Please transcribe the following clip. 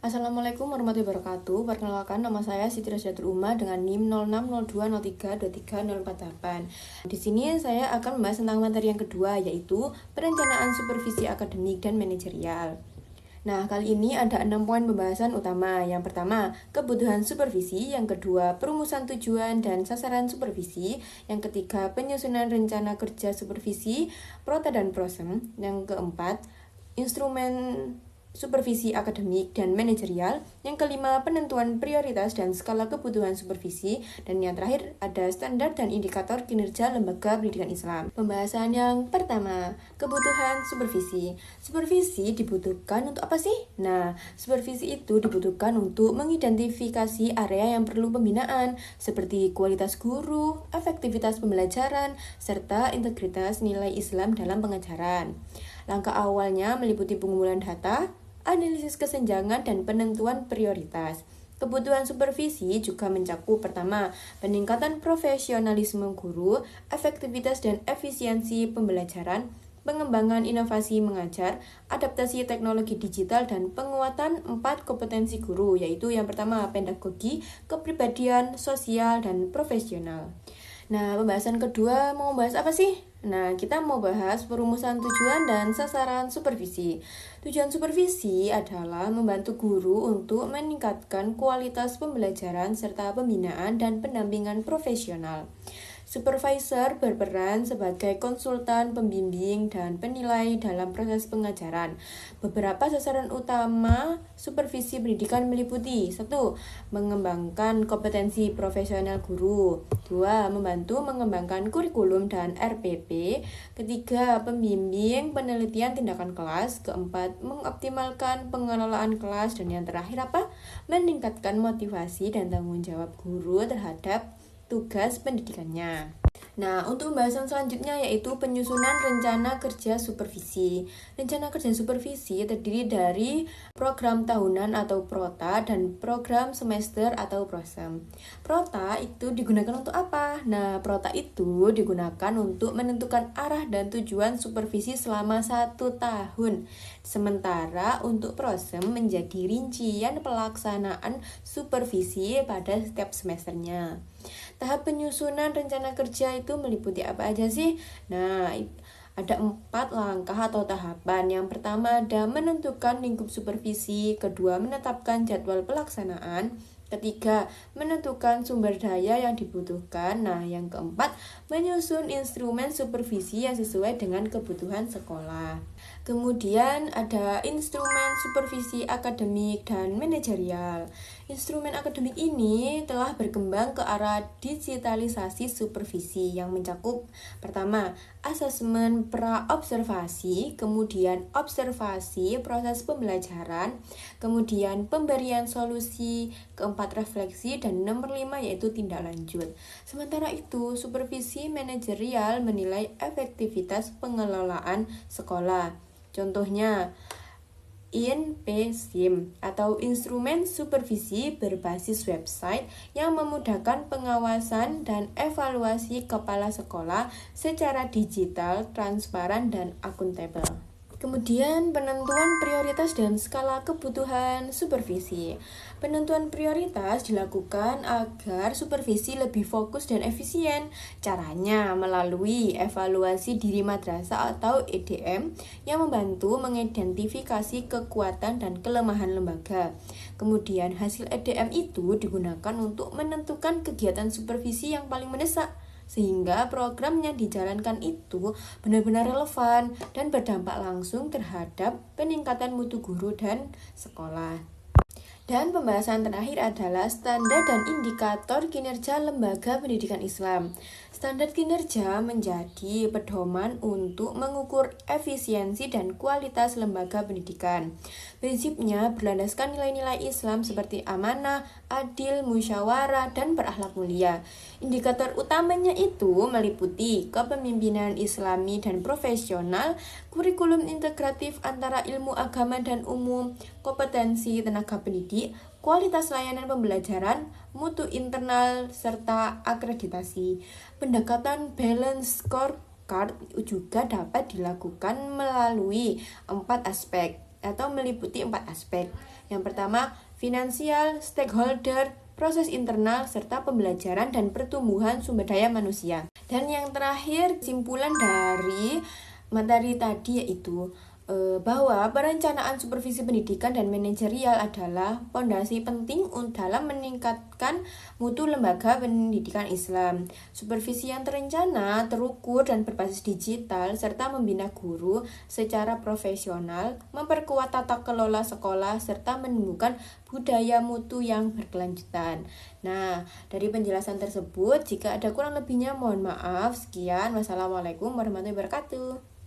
Assalamualaikum warahmatullahi wabarakatuh. Perkenalkan, nama saya Siti Rasyatul Uma dengan NIM 0602032348. Di sini saya akan membahas tentang materi yang kedua, yaitu perencanaan supervisi akademik dan manajerial. Nah, kali ini ada 6 poin pembahasan utama. Yang pertama, kebutuhan supervisi. Yang kedua, perumusan tujuan dan sasaran supervisi. Yang ketiga, penyusunan rencana kerja supervisi, prota dan prosem. Yang keempat, instrumen supervisi akademik dan manajerial. Yang kelima, penentuan prioritas dan skala kebutuhan supervisi. Dan yang terakhir, ada standar dan indikator kinerja lembaga pendidikan Islam. Pembahasan yang pertama, kebutuhan supervisi. Supervisi dibutuhkan untuk apa sih? Nah, supervisi itu dibutuhkan untuk mengidentifikasi area yang perlu pembinaan, seperti kualitas guru, efektivitas pembelajaran, serta integritas nilai Islam dalam pengajaran. Langkah awalnya meliputi pengumpulan data, analisis kesenjangan, dan penentuan prioritas. Kebutuhan supervisi juga mencakup pertama, peningkatan profesionalisme guru, efektivitas dan efisiensi pembelajaran, pengembangan inovasi mengajar, adaptasi teknologi digital, dan penguatan 4 kompetensi guru, yaitu yang pertama, pedagogi, kepribadian, sosial, dan profesional. Nah, pembahasan kedua mau bahas apa sih? Nah, kita mau bahas perumusan tujuan dan sasaran supervisi. Tujuan supervisi adalah membantu guru untuk meningkatkan kualitas pembelajaran serta pembinaan dan pendampingan profesional. Supervisor berperan sebagai konsultan, pembimbing, dan penilai dalam proses pengajaran. Beberapa sasaran utama supervisi pendidikan meliputi 1. Mengembangkan kompetensi profesional guru. 2. Membantu mengembangkan kurikulum dan RPP. 3. Pembimbing penelitian tindakan kelas. 4. Mengoptimalkan pengelolaan kelas. Dan yang terakhir apa? Meningkatkan motivasi dan tanggung jawab guru terhadap tugas pendidikannya. Nah, untuk pembahasan selanjutnya yaitu penyusunan rencana kerja supervisi. Rencana kerja supervisi terdiri dari program tahunan atau prota dan program semester atau prosem. Prota itu digunakan untuk apa? Nah, prota itu digunakan untuk menentukan arah dan tujuan supervisi selama 1 tahun. Sementara untuk prosem menjadi rincian pelaksanaan supervisi pada setiap semesternya. Tahap penyusunan rencana kerja itu meliputi apa aja sih? Nah, ada 4 langkah atau tahapan. Yang pertama ada menentukan lingkup supervisi, kedua menetapkan jadwal pelaksanaan, ketiga menentukan sumber daya yang dibutuhkan. Nah, yang keempat menyusun instrumen supervisi yang sesuai dengan kebutuhan sekolah. Kemudian ada instrumen supervisi akademik dan manajerial. Instrumen akademik ini telah berkembang ke arah digitalisasi supervisi yang mencakup pertama, asesmen pra-observasi, kemudian observasi proses pembelajaran, kemudian pemberian solusi, keempat refleksi, dan nomor 5 yaitu tindak lanjut. Sementara itu, supervisi manajerial menilai efektivitas pengelolaan sekolah. Contohnya, INPSIM atau instrumen supervisi berbasis website yang memudahkan pengawasan dan evaluasi kepala sekolah secara digital, transparan, dan akuntabel. Kemudian penentuan prioritas dan skala kebutuhan supervisi. Penentuan prioritas dilakukan agar supervisi lebih fokus dan efisien. Caranya melalui evaluasi diri madrasah atau EDM yang membantu mengidentifikasi kekuatan dan kelemahan lembaga. Kemudian hasil EDM itu digunakan untuk menentukan kegiatan supervisi yang paling mendesak, sehingga program yang dijalankan itu benar-benar relevan dan berdampak langsung terhadap peningkatan mutu guru dan sekolah. Dan pembahasan terakhir adalah standar dan indikator kinerja lembaga pendidikan Islam. Standar kinerja menjadi pedoman untuk mengukur efisiensi dan kualitas lembaga pendidikan. Prinsipnya berlandaskan nilai-nilai Islam seperti amanah, adil, musyawarah, dan berakhlak mulia. Indikator utamanya itu meliputi kepemimpinan Islami dan profesional, kurikulum integratif antara ilmu agama dan umum, kompetensi tenaga pendidik, kualitas layanan pembelajaran, mutu internal, serta akreditasi. Pendekatan balance scorecard juga dapat dilakukan melalui 4 aspek, atau meliputi 4 aspek. Yang pertama, finansial, stakeholder, proses internal, serta pembelajaran dan pertumbuhan sumber daya manusia. Dan yang terakhir, kesimpulan dari materi tadi yaitu bahwa perencanaan supervisi pendidikan dan manajerial adalah fondasi penting dalam meningkatkan mutu lembaga pendidikan Islam. Supervisi yang terencana, terukur, dan berbasis digital, serta membina guru secara profesional, memperkuat tata kelola sekolah, serta menumbuhkan budaya mutu yang berkelanjutan. Nah, dari penjelasan tersebut, jika ada kurang lebihnya mohon maaf. Sekian, wassalamualaikum warahmatullahi wabarakatuh.